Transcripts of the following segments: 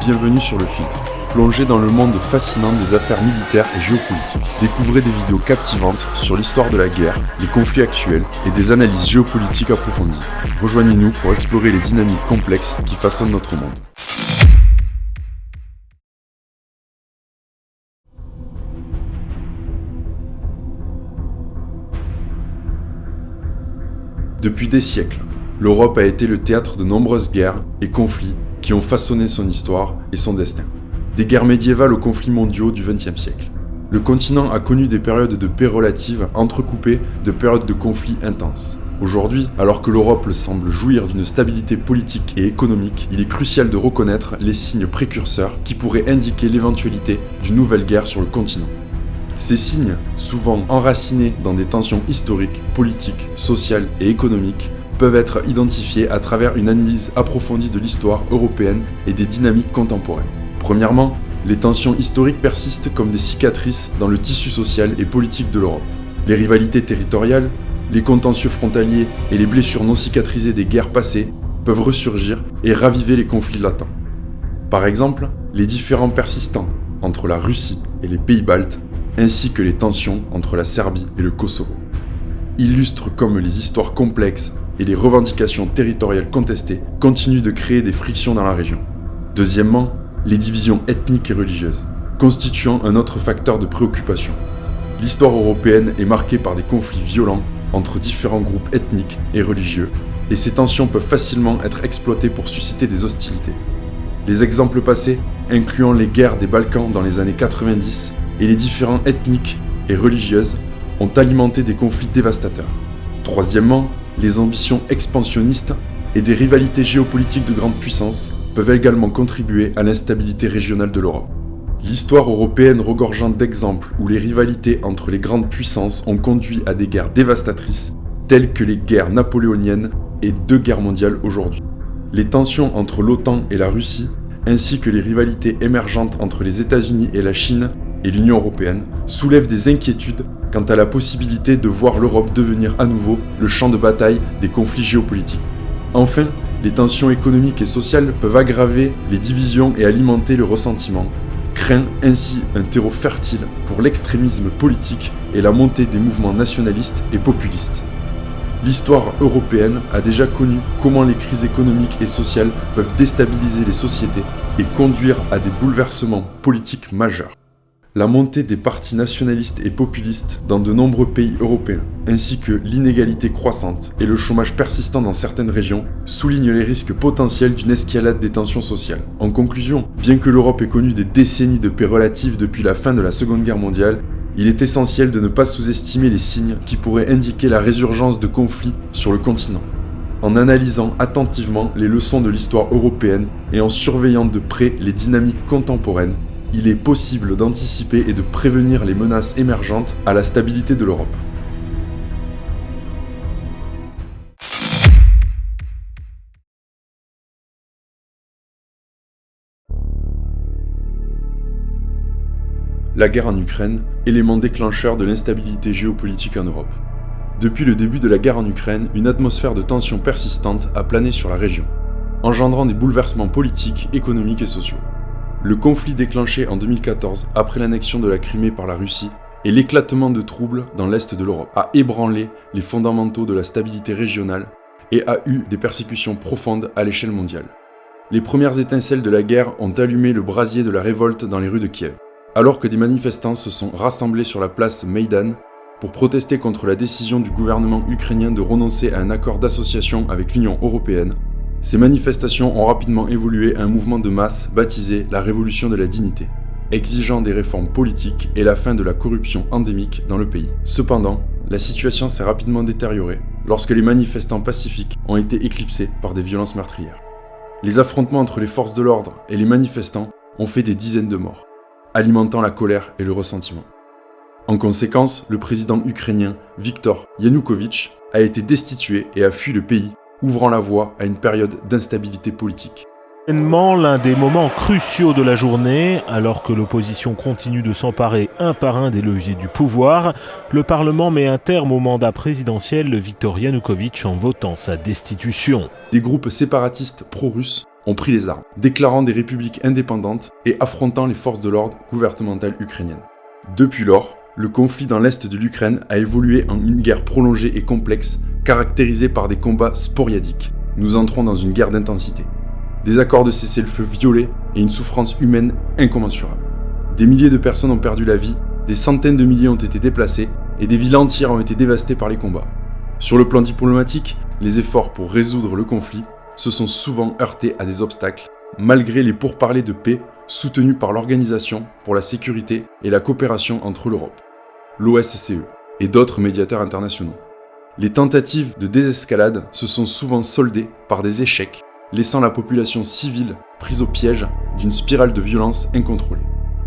bienvenue sur Le Filtre. Plongez dans le monde fascinant des affaires militaires et géopolitiques. Découvrez des vidéos captivantes sur l'histoire de la guerre, les conflits actuels et des analyses géopolitiques approfondies. Rejoignez-nous pour explorer les dynamiques complexes qui façonnent notre monde. Depuis des siècles, l'Europe a été le théâtre de nombreuses guerres et conflits qui ont façonné son histoire et son destin. Des guerres médiévales aux conflits mondiaux du XXe siècle. Le continent a connu des périodes de paix relatives entrecoupées de périodes de conflits intenses. Aujourd'hui, alors que l'Europe semble jouir d'une stabilité politique et économique, il est crucial de reconnaître les signes précurseurs qui pourraient indiquer l'éventualité d'une nouvelle guerre sur le continent. Ces signes, souvent enracinés dans des tensions historiques, politiques, sociales et économiques, peuvent être identifiés à travers une analyse approfondie de l'histoire européenne et des dynamiques contemporaines. Premièrement, les tensions historiques persistent comme des cicatrices dans le tissu social et politique de l'Europe. Les rivalités territoriales, les contentieux frontaliers et les blessures non cicatrisées des guerres passées peuvent ressurgir et raviver les conflits latents. Par exemple, les différends persistants entre la Russie et les pays baltes, ainsi que les tensions entre la Serbie et le Kosovo, illustrent comme les histoires complexes et les revendications territoriales contestées continuent de créer des frictions dans la région. Deuxièmement, les divisions ethniques et religieuses, constituant un autre facteur de préoccupation. L'histoire européenne est marquée par des conflits violents entre différents groupes ethniques et religieux, et ces tensions peuvent facilement être exploitées pour susciter des hostilités. Les exemples passés, incluant les guerres des Balkans dans les années 90 et les différends ethniques et religieuses, ont alimenté des conflits dévastateurs. Troisièmement, les ambitions expansionnistes et des rivalités géopolitiques de grandes puissances peuvent également contribuer à l'instabilité régionale de l'Europe. L'histoire européenne regorgeant d'exemples où les rivalités entre les grandes puissances ont conduit à des guerres dévastatrices, telles que les guerres napoléoniennes et deux guerres mondiales aujourd'hui. Les tensions entre l'OTAN et la Russie, ainsi que les rivalités émergentes entre les États-Unis et la Chine et l'Union européenne, soulèvent des inquiétudes quant à la possibilité de voir l'Europe devenir à nouveau le champ de bataille des conflits géopolitiques. Enfin, les tensions économiques et sociales peuvent aggraver les divisions et alimenter le ressentiment, créant ainsi un terreau fertile pour l'extrémisme politique et la montée des mouvements nationalistes et populistes. L'histoire européenne a déjà connu comment les crises économiques et sociales peuvent déstabiliser les sociétés et conduire à des bouleversements politiques majeurs. La montée des partis nationalistes et populistes dans de nombreux pays européens, ainsi que l'inégalité croissante et le chômage persistant dans certaines régions, soulignent les risques potentiels d'une escalade des tensions sociales. En conclusion, bien que l'Europe ait connu des décennies de paix relative depuis la fin de la Seconde Guerre mondiale, il est essentiel de ne pas sous-estimer les signes qui pourraient indiquer la résurgence de conflits sur le continent. En analysant attentivement les leçons de l'histoire européenne et en surveillant de près les dynamiques contemporaines, il est possible d'anticiper et de prévenir les menaces émergentes à la stabilité de l'Europe. La guerre en Ukraine, élément déclencheur de l'instabilité géopolitique en Europe. Depuis le début de la guerre en Ukraine, une atmosphère de tension persistante a plané sur la région, engendrant des bouleversements politiques, économiques et sociaux. Le conflit déclenché en 2014 après l'annexion de la Crimée par la Russie et l'éclatement de troubles dans l'est de l'Europe a ébranlé les fondamentaux de la stabilité régionale et a eu des persécutions profondes à l'échelle mondiale. Les premières étincelles de la guerre ont allumé le brasier de la révolte dans les rues de Kiev, alors que des manifestants se sont rassemblés sur la place Maïdan pour protester contre la décision du gouvernement ukrainien de renoncer à un accord d'association avec l'Union européenne. Ces manifestations ont rapidement évolué à un mouvement de masse baptisé la Révolution de la dignité, exigeant des réformes politiques et la fin de la corruption endémique dans le pays. Cependant, la situation s'est rapidement détériorée lorsque les manifestants pacifiques ont été éclipsés par des violences meurtrières. Les affrontements entre les forces de l'ordre et les manifestants ont fait des dizaines de morts, alimentant la colère et le ressentiment. En conséquence, le président ukrainien Viktor Yanukovych a été destitué et a fui le pays, ouvrant la voie à une période d'instabilité politique. L'un des moments cruciaux de la journée, alors que l'opposition continue de s'emparer un par un des leviers du pouvoir, le Parlement met un terme au mandat présidentiel de Viktor Yanukovych en votant sa destitution. Des groupes séparatistes pro-russes ont pris les armes, déclarant des républiques indépendantes et affrontant les forces de l'ordre gouvernementales ukrainiennes. Depuis lors, le conflit dans l'est de l'Ukraine a évolué en une guerre prolongée et complexe, caractérisée par des combats sporadiques. Nous entrons dans une guerre d'intensité. Des accords de cessez-le-feu violés et une souffrance humaine incommensurable. Des milliers de personnes ont perdu la vie, des centaines de milliers ont été déplacés et des villes entières ont été dévastées par les combats. Sur le plan diplomatique, les efforts pour résoudre le conflit se sont souvent heurtés à des obstacles, malgré les pourparlers de paix soutenus par l'Organisation pour la sécurité et la coopération entre l'Europe, l'OSCE et d'autres médiateurs internationaux. Les tentatives de désescalade se sont souvent soldées par des échecs, laissant la population civile prise au piège d'une spirale de violence incontrôlée.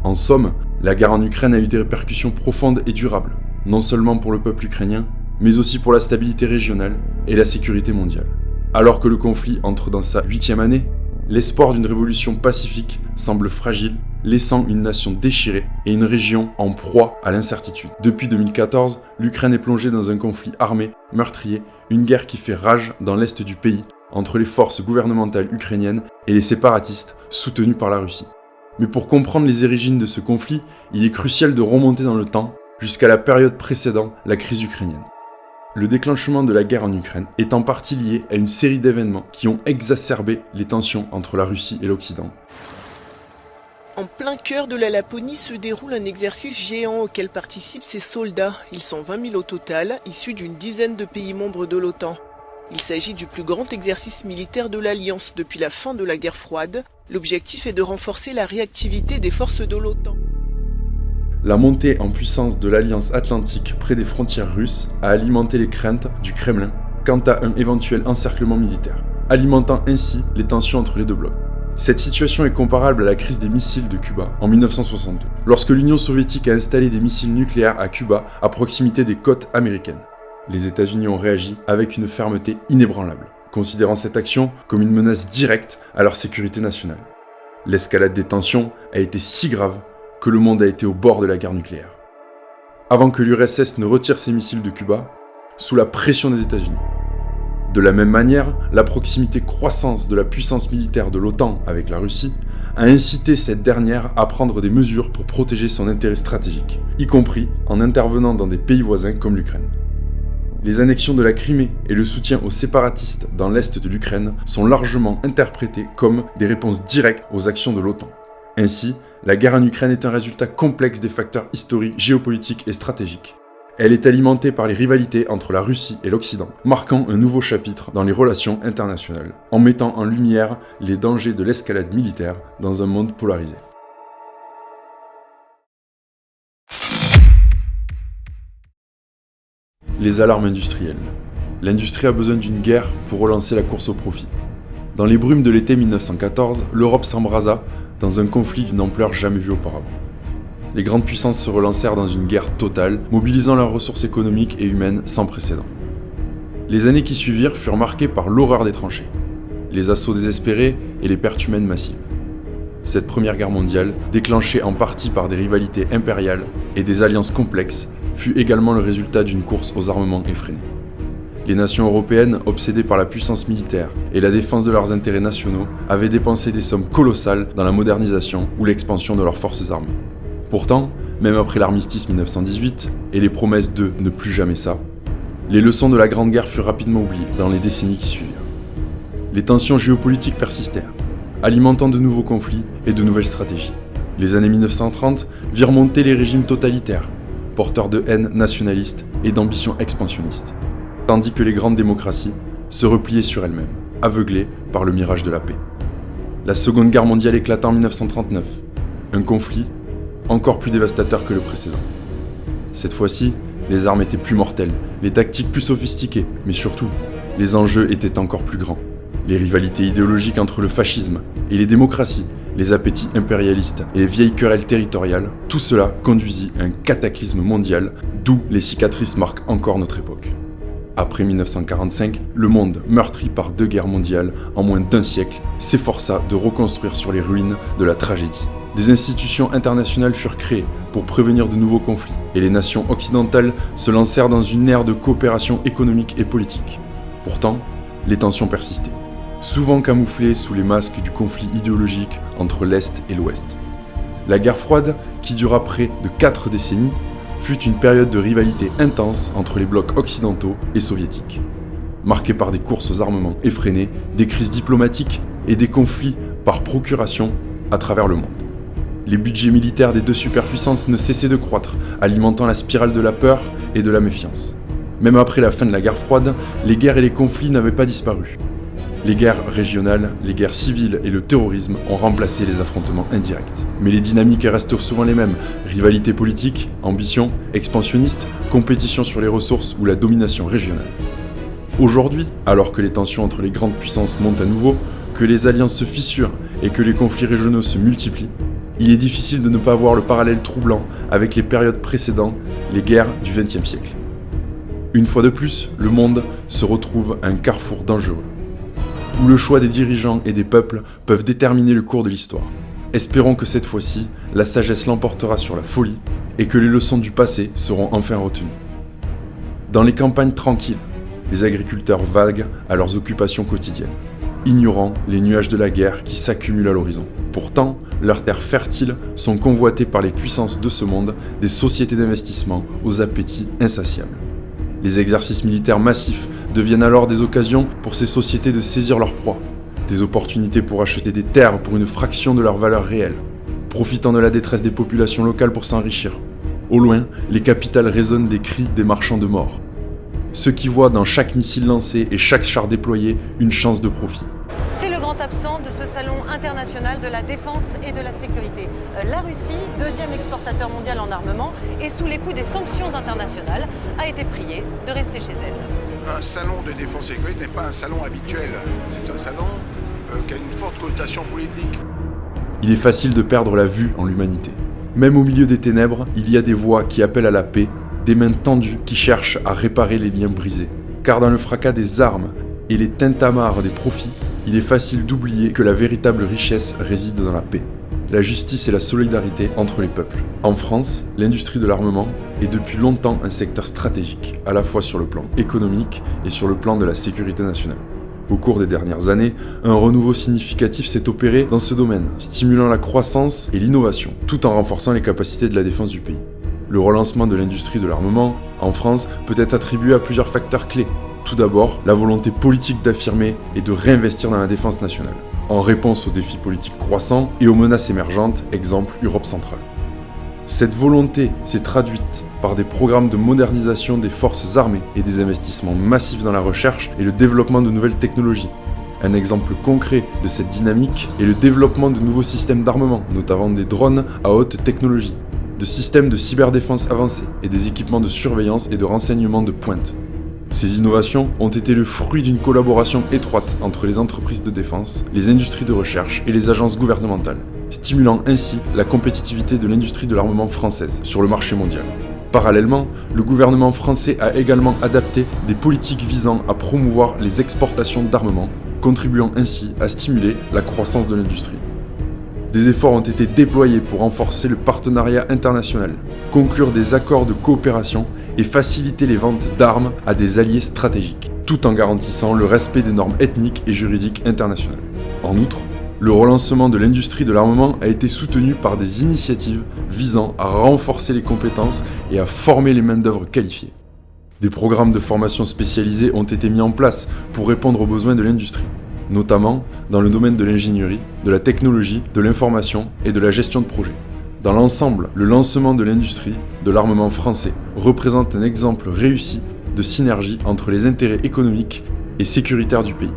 En somme, la guerre en Ukraine a eu des répercussions profondes et durables, non seulement pour le peuple ukrainien, mais aussi pour la stabilité régionale et la sécurité mondiale. Alors que le conflit entre dans sa 8e année, l'espoir d'une révolution pacifique semble fragile, laissant une nation déchirée et une région en proie à l'incertitude. Depuis 2014, l'Ukraine est plongée dans un conflit armé, meurtrier, une guerre qui fait rage dans l'est du pays, entre les forces gouvernementales ukrainiennes et les séparatistes soutenus par la Russie. Mais pour comprendre les origines de ce conflit, il est crucial de remonter dans le temps jusqu'à la période précédant la crise ukrainienne. Le déclenchement de la guerre en Ukraine est en partie lié à une série d'événements qui ont exacerbé les tensions entre la Russie et l'Occident. En plein cœur de la Laponie se déroule un exercice géant auquel participent ces soldats. Ils sont 20 000 au total, issus d'une dizaine de pays membres de l'OTAN. Il s'agit du plus grand exercice militaire de l'Alliance depuis la fin de la guerre froide. L'objectif est de renforcer la réactivité des forces de l'OTAN. La montée en puissance de l'Alliance Atlantique près des frontières russes a alimenté les craintes du Kremlin quant à un éventuel encerclement militaire, alimentant ainsi les tensions entre les deux blocs. Cette situation est comparable à la crise des missiles de Cuba en 1962, lorsque l'Union soviétique a installé des missiles nucléaires à Cuba à proximité des côtes américaines. Les États-Unis ont réagi avec une fermeté inébranlable, considérant cette action comme une menace directe à leur sécurité nationale. L'escalade des tensions a été si grave que le monde a été au bord de la guerre nucléaire. Avant que l'URSS ne retire ses missiles de Cuba, sous la pression des États-Unis. De la même manière, la proximité croissante de la puissance militaire de l'OTAN avec la Russie a incité cette dernière à prendre des mesures pour protéger son intérêt stratégique, y compris en intervenant dans des pays voisins comme l'Ukraine. Les annexions de la Crimée et le soutien aux séparatistes dans l'est de l'Ukraine sont largement interprétés comme des réponses directes aux actions de l'OTAN. Ainsi, la guerre en Ukraine est un résultat complexe des facteurs historiques, géopolitiques et stratégiques. Elle est alimentée par les rivalités entre la Russie et l'Occident, marquant un nouveau chapitre dans les relations internationales, en mettant en lumière les dangers de l'escalade militaire dans un monde polarisé. Les alarmes industrielles. L'industrie a besoin d'une guerre pour relancer la course au profit. Dans les brumes de l'été 1914, l'Europe s'embrasa dans un conflit d'une ampleur jamais vue auparavant. Les grandes puissances se relancèrent dans une guerre totale, mobilisant leurs ressources économiques et humaines sans précédent. Les années qui suivirent furent marquées par l'horreur des tranchées, les assauts désespérés et les pertes humaines massives. Cette première guerre mondiale, déclenchée en partie par des rivalités impériales et des alliances complexes, fut également le résultat d'une course aux armements effrénée. Les nations européennes, obsédées par la puissance militaire et la défense de leurs intérêts nationaux, avaient dépensé des sommes colossales dans la modernisation ou l'expansion de leurs forces armées. Pourtant, même après l'armistice 1918 et les promesses de « ne plus jamais ça », les leçons de la Grande Guerre furent rapidement oubliées dans les décennies qui suivirent. Les tensions géopolitiques persistèrent, alimentant de nouveaux conflits et de nouvelles stratégies. Les années 1930 virent monter les régimes totalitaires, porteurs de haine nationaliste et d'ambition expansionniste, tandis que les grandes démocraties se repliaient sur elles-mêmes, aveuglées par le mirage de la paix. La Seconde Guerre mondiale éclata en 1939, un conflit encore plus dévastateur que le précédent. Cette fois-ci, les armes étaient plus mortelles, les tactiques plus sophistiquées, mais surtout, les enjeux étaient encore plus grands. Les rivalités idéologiques entre le fascisme et les démocraties, les appétits impérialistes et les vieilles querelles territoriales, tout cela conduisit à un cataclysme mondial, d'où les cicatrices marquent encore notre époque. Après 1945, le monde, meurtri par 2 guerres mondiales en moins d'1 siècle, s'efforça de reconstruire sur les ruines de la tragédie. Des institutions internationales furent créées pour prévenir de nouveaux conflits, et les nations occidentales se lancèrent dans une ère de coopération économique et politique. Pourtant, les tensions persistaient. souvent camouflés sous les masques du conflit idéologique entre l'Est et l'Ouest. La guerre froide, qui dura près de 4 décennies, fut une période de rivalité intense entre les blocs occidentaux et soviétiques, marquée par des courses aux armements effrénées, des crises diplomatiques et des conflits par procuration à travers le monde. Les budgets militaires des deux superpuissances ne cessaient de croître, alimentant la spirale de la peur et de la méfiance. Même après la fin de la guerre froide, les guerres et les conflits n'avaient pas disparu. Les guerres régionales, les guerres civiles et le terrorisme ont remplacé les affrontements indirects. Mais les dynamiques restent souvent les mêmes. Rivalité politique, ambition, expansionniste, compétition sur les ressources ou la domination régionale. Aujourd'hui, alors que les tensions entre les grandes puissances montent à nouveau, que les alliances se fissurent et que les conflits régionaux se multiplient, il est difficile de ne pas voir le parallèle troublant avec les périodes précédant les guerres du XXe siècle. Une fois de plus, le monde se retrouve à un carrefour dangereux, où le choix des dirigeants et des peuples peuvent déterminer le cours de l'histoire. Espérons que cette fois-ci, la sagesse l'emportera sur la folie et que les leçons du passé seront enfin retenues. Dans les campagnes tranquilles, les agriculteurs vaguent à leurs occupations quotidiennes, ignorant les nuages de la guerre qui s'accumulent à l'horizon. Pourtant, leurs terres fertiles sont convoitées par les puissances de ce monde, des sociétés d'investissement aux appétits insatiables. Les exercices militaires massifs deviennent alors des occasions pour ces sociétés de saisir leur proie, des opportunités pour acheter des terres pour une fraction de leur valeur réelle, profitant de la détresse des populations locales pour s'enrichir. Au loin, les capitales résonnent des cris des marchands de mort, ceux qui voient dans chaque missile lancé et chaque char déployé une chance de profit. C'est le grand absent de ce salon international de la défense et de la sécurité. La Russie, deuxième exportateur mondial en armement, et sous les coups des sanctions internationales, a été priée de rester chez elle. Un salon de défense et sécurité n'est pas un salon habituel. C'est un salon qui a une forte connotation politique. Il est facile de perdre la vue en l'humanité. Même au milieu des ténèbres, il y a des voix qui appellent à la paix, des mains tendues qui cherchent à réparer les liens brisés. Car dans le fracas des armes et les tintamarres des profits, il est facile d'oublier que la véritable richesse réside dans la paix, la justice et la solidarité entre les peuples. En France, l'industrie de l'armement est depuis longtemps un secteur stratégique, à la fois sur le plan économique et sur le plan de la sécurité nationale. Au cours des dernières années, un renouveau significatif s'est opéré dans ce domaine, stimulant la croissance et l'innovation, tout en renforçant les capacités de la défense du pays. Le relancement de l'industrie de l'armement, en France, peut être attribué à plusieurs facteurs clés. Tout d'abord, la volonté politique d'affirmer et de réinvestir dans la défense nationale, en réponse aux défis politiques croissants et aux menaces émergentes, exemple Europe centrale. Cette volonté s'est traduite par des programmes de modernisation des forces armées et des investissements massifs dans la recherche et le développement de nouvelles technologies. Un exemple concret de cette dynamique est le développement de nouveaux systèmes d'armement, notamment des drones à haute technologie, de systèmes de cyberdéfense avancés et des équipements de surveillance et de renseignement de pointe. Ces innovations ont été le fruit d'une collaboration étroite entre les entreprises de défense, les industries de recherche et les agences gouvernementales, stimulant ainsi la compétitivité de l'industrie de l'armement française sur le marché mondial. Parallèlement, le gouvernement français a également adapté des politiques visant à promouvoir les exportations d'armement, contribuant ainsi à stimuler la croissance de l'industrie. Des efforts ont été déployés pour renforcer le partenariat international, conclure des accords de coopération et faciliter les ventes d'armes à des alliés stratégiques, tout en garantissant le respect des normes ethniques et juridiques internationales. En outre, le relancement de l'industrie de l'armement a été soutenu par des initiatives visant à renforcer les compétences et à former les main-d'œuvre qualifiées. Des programmes de formation spécialisés ont été mis en place pour répondre aux besoins de l'industrie, notamment dans le domaine de l'ingénierie, de la technologie, de l'information et de la gestion de projet. Dans l'ensemble, le lancement de l'industrie de l'armement français représente un exemple réussi de synergie entre les intérêts économiques et sécuritaires du pays.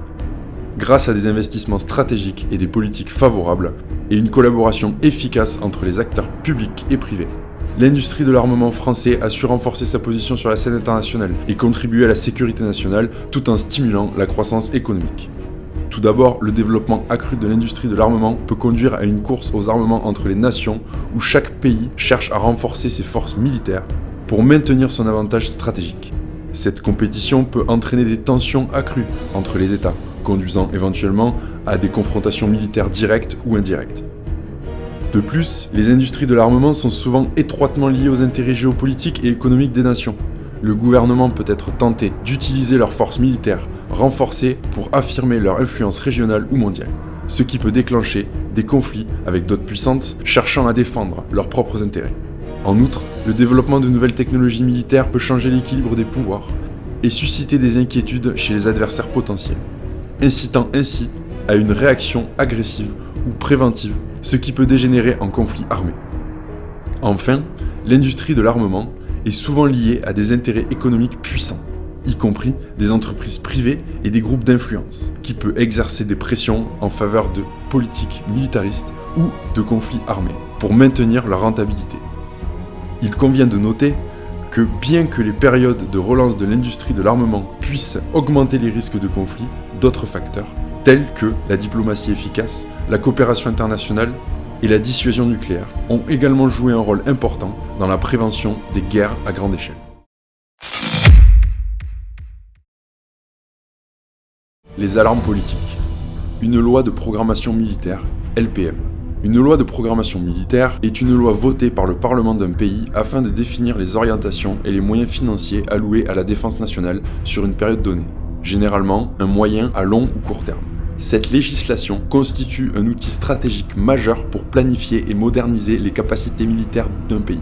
Grâce à des investissements stratégiques et des politiques favorables, et une collaboration efficace entre les acteurs publics et privés, l'industrie de l'armement français a su renforcer sa position sur la scène internationale et contribuer à la sécurité nationale tout en stimulant la croissance économique. Tout d'abord, le développement accru de l'industrie de l'armement peut conduire à une course aux armements entre les nations où chaque pays cherche à renforcer ses forces militaires pour maintenir son avantage stratégique. Cette compétition peut entraîner des tensions accrues entre les États, conduisant éventuellement à des confrontations militaires directes ou indirectes. De plus, les industries de l'armement sont souvent étroitement liées aux intérêts géopolitiques et économiques des nations. Le gouvernement peut être tenté d'utiliser leurs forces militaires renforcées pour affirmer leur influence régionale ou mondiale, ce qui peut déclencher des conflits avec d'autres puissances cherchant à défendre leurs propres intérêts. En outre, le développement de nouvelles technologies militaires peut changer l'équilibre des pouvoirs et susciter des inquiétudes chez les adversaires potentiels, incitant ainsi à une réaction agressive ou préventive, ce qui peut dégénérer en conflit armé. Enfin, l'industrie de l'armement est souvent liée à des intérêts économiques puissants, y compris des entreprises privées et des groupes d'influence, qui peut exercer des pressions en faveur de politiques militaristes ou de conflits armés, pour maintenir leur rentabilité. Il convient de noter que bien que les périodes de relance de l'industrie de l'armement puissent augmenter les risques de conflits, d'autres facteurs, tels que la diplomatie efficace, la coopération internationale et la dissuasion nucléaire, ont également joué un rôle important dans la prévention des guerres à grande échelle. Les alarmes politiques. Une loi de programmation militaire, LPM. Une loi de programmation militaire est une loi votée par le Parlement d'un pays afin de définir les orientations et les moyens financiers alloués à la défense nationale sur une période donnée, généralement un moyen à long ou court terme. Cette législation constitue un outil stratégique majeur pour planifier et moderniser les capacités militaires d'un pays,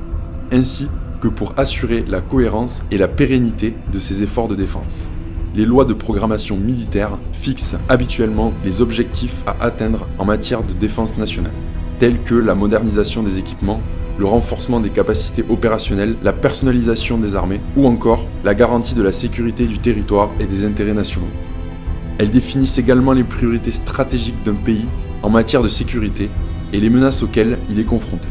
ainsi que pour assurer la cohérence et la pérennité de ses efforts de défense. Les lois de programmation militaire fixent habituellement les objectifs à atteindre en matière de défense nationale, tels que la modernisation des équipements, le renforcement des capacités opérationnelles, la personnalisation des armées ou encore la garantie de la sécurité du territoire et des intérêts nationaux. Elles définissent également les priorités stratégiques d'un pays en matière de sécurité et les menaces auxquelles il est confronté.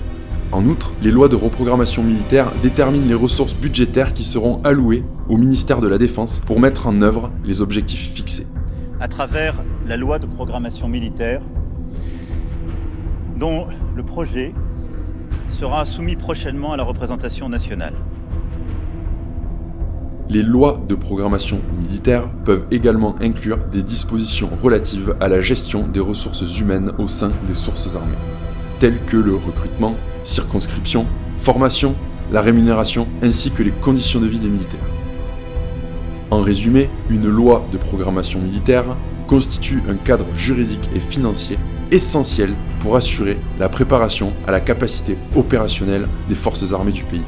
En outre, les lois de reprogrammation militaire déterminent les ressources budgétaires qui seront allouées au ministère de la Défense pour mettre en œuvre les objectifs fixés. À travers la loi de programmation militaire, dont le projet sera soumis prochainement à la représentation nationale. Les lois de programmation militaire peuvent également inclure des dispositions relatives à la gestion des ressources humaines au sein des sources armées, telles que le recrutement, circonscription, formation, la rémunération ainsi que les conditions de vie des militaires. En résumé, une loi de programmation militaire constitue un cadre juridique et financier essentiel pour assurer la préparation à la capacité opérationnelle des forces armées du pays,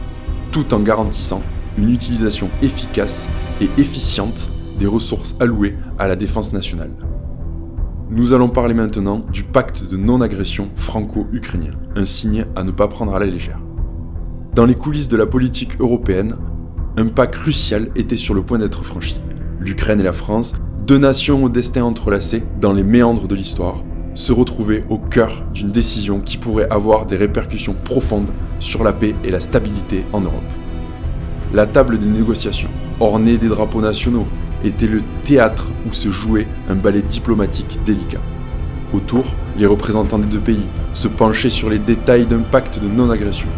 tout en garantissant une utilisation efficace et efficiente des ressources allouées à la défense nationale. Nous allons parler maintenant du pacte de non-agression franco-ukrainien, un signe à ne pas prendre à la légère. Dans les coulisses de la politique européenne, un pas crucial était sur le point d'être franchi. L'Ukraine et la France, deux nations au destin entrelacé dans les méandres de l'histoire, se retrouvaient au cœur d'une décision qui pourrait avoir des répercussions profondes sur la paix et la stabilité en Europe. La table des négociations, ornée des drapeaux nationaux, était le théâtre où se jouait un ballet diplomatique délicat. Autour, les représentants des deux pays se penchaient sur les détails d'un pacte de non-agression,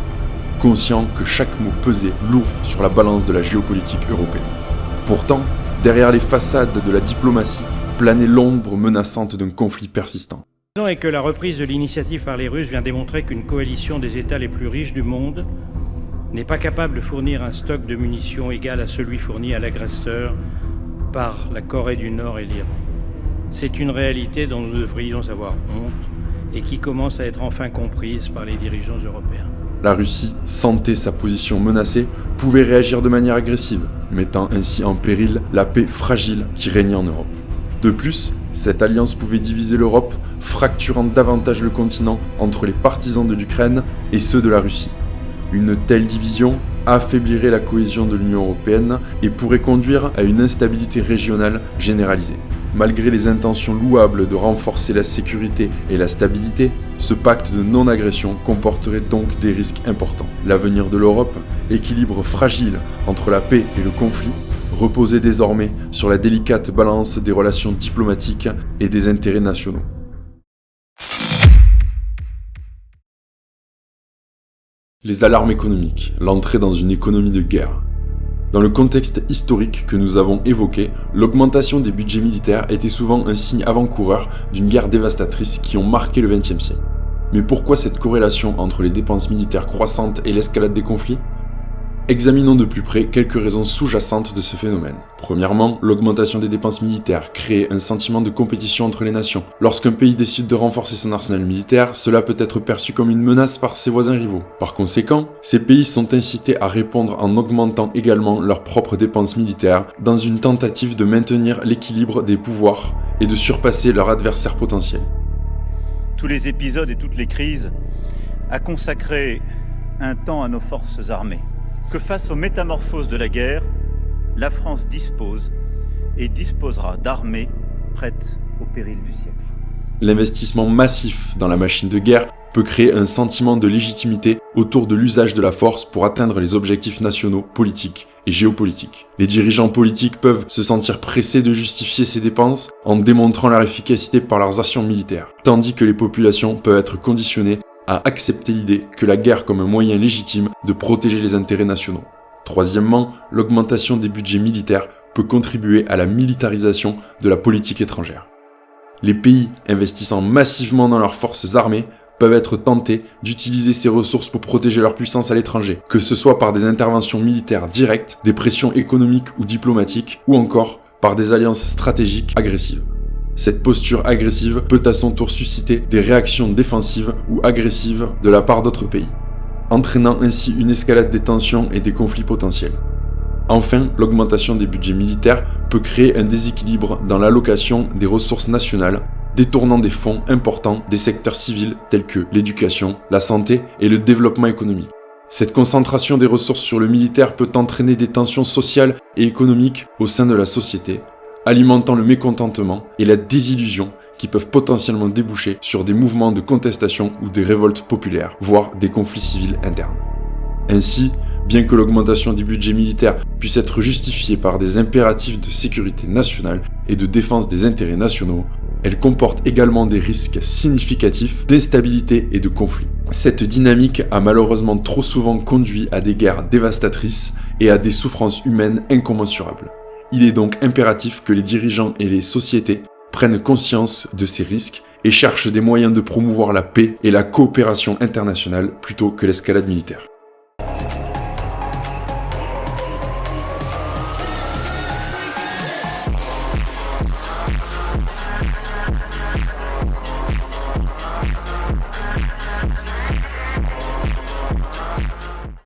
conscients que chaque mot pesait lourd sur la balance de la géopolitique européenne. Pourtant, derrière les façades de la diplomatie, planait l'ombre menaçante d'un conflit persistant. Et que la reprise de l'initiative par les Russes vient démontrer qu'une coalition des États les plus riches du monde n'est pas capable de fournir un stock de munitions égal à celui fourni à l'agresseur par la Corée du Nord et l'Iran. C'est une réalité dont nous devrions avoir honte et qui commence à être enfin comprise par les dirigeants européens. La Russie sentait sa position menacée, pouvait réagir de manière agressive, mettant ainsi en péril la paix fragile qui régnait en Europe. De plus, cette alliance pouvait diviser l'Europe, fracturant davantage le continent entre les partisans de l'Ukraine et ceux de la Russie. Une telle division affaiblirait la cohésion de l'Union européenne et pourrait conduire à une instabilité régionale généralisée. Malgré les intentions louables de renforcer la sécurité et la stabilité, ce pacte de non-agression comporterait donc des risques importants. L'avenir de l'Europe, équilibre fragile entre la paix et le conflit, reposait désormais sur la délicate balance des relations diplomatiques et des intérêts nationaux. Les alarmes économiques, l'entrée dans une économie de guerre. Dans le contexte historique que nous avons évoqué, l'augmentation des budgets militaires était souvent un signe avant-coureur d'une guerre dévastatrice qui ont marqué le XXe siècle. Mais pourquoi cette corrélation entre les dépenses militaires croissantes et l'escalade des conflits ? Examinons de plus près quelques raisons sous-jacentes de ce phénomène. Premièrement, l'augmentation des dépenses militaires crée un sentiment de compétition entre les nations. Lorsqu'un pays décide de renforcer son arsenal militaire, cela peut être perçu comme une menace par ses voisins rivaux. Par conséquent, ces pays sont incités à répondre en augmentant également leurs propres dépenses militaires dans une tentative de maintenir l'équilibre des pouvoirs et de surpasser leur adversaire potentiel. Tous les épisodes et toutes les crises a consacré un temps à nos forces armées. Que face aux métamorphoses de la guerre, la France dispose et disposera d'armées prêtes au péril du siècle. L'investissement massif dans la machine de guerre peut créer un sentiment de légitimité autour de l'usage de la force pour atteindre les objectifs nationaux, politiques et géopolitiques. Les dirigeants politiques peuvent se sentir pressés de justifier ces dépenses en démontrant leur efficacité par leurs actions militaires, tandis que les populations peuvent être conditionnées à accepter l'idée que la guerre comme un moyen légitime de protéger les intérêts nationaux. Troisièmement, l'augmentation des budgets militaires peut contribuer à la militarisation de la politique étrangère. Les pays investissant massivement dans leurs forces armées peuvent être tentés d'utiliser ces ressources pour protéger leur puissance à l'étranger, que ce soit par des interventions militaires directes, des pressions économiques ou diplomatiques, ou encore par des alliances stratégiques agressives. Cette posture agressive peut à son tour susciter des réactions défensives ou agressives de la part d'autres pays, entraînant ainsi une escalade des tensions et des conflits potentiels. Enfin, l'augmentation des budgets militaires peut créer un déséquilibre dans l'allocation des ressources nationales, détournant des fonds importants des secteurs civils tels que l'éducation, la santé et le développement économique. Cette concentration des ressources sur le militaire peut entraîner des tensions sociales et économiques au sein de la société, alimentant le mécontentement et la désillusion qui peuvent potentiellement déboucher sur des mouvements de contestation ou des révoltes populaires, voire des conflits civils internes. Ainsi, bien que l'augmentation des budgets militaires puisse être justifiée par des impératifs de sécurité nationale et de défense des intérêts nationaux, elle comporte également des risques significatifs d'instabilité et de conflit. Cette dynamique a malheureusement trop souvent conduit à des guerres dévastatrices et à des souffrances humaines incommensurables. Il est donc impératif que les dirigeants et les sociétés prennent conscience de ces risques et cherchent des moyens de promouvoir la paix et la coopération internationale plutôt que l'escalade militaire.